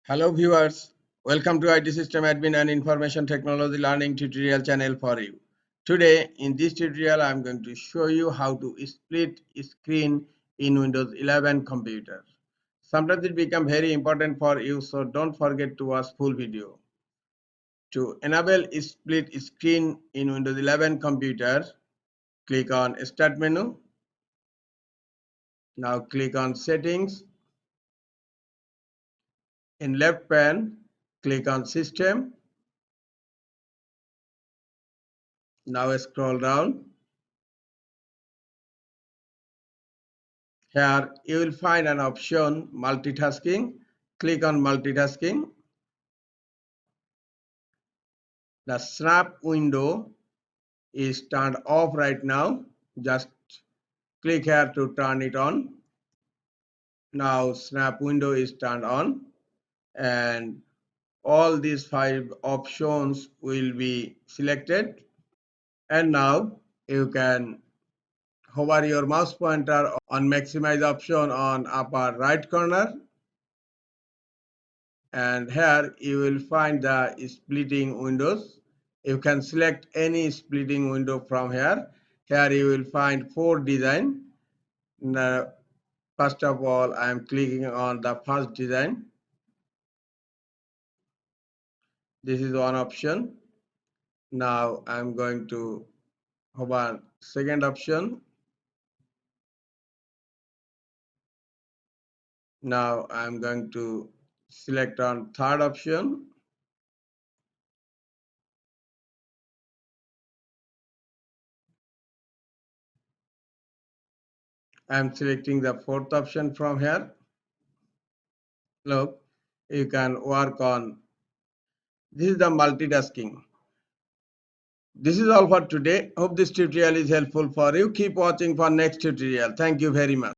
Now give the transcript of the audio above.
Hello viewers, welcome to IT System Admin and Information Technology Learning tutorial channel for you. Today in this tutorial I am going to show you how to split screen in Windows 11 computer. Sometimes it becomes very important for you, so don't forget to watch full video. To enable split screen in Windows 11 computer, click on Start menu. Now click on Settings. In left pane, click on System. Now scroll down. Here you will find an option multitasking. Click on multitasking. The snap window is turned off right now. Just click here to turn it on. Now snap window is turned on and all these 5 options will be selected. And now you can hover your mouse pointer on maximize option on upper right corner. And here you will find the splitting windows. You can select any splitting window from here. Here you will find 4 design. Now, first of all, I am clicking on the first design. This is one option. Now I am going to hover second option. Now I am going to select on third option. I am selecting the fourth option from here. Look, you can work on this is the multitasking. This is all for today. Hope this tutorial is helpful for you. Keep watching for next tutorial. Thank you very much.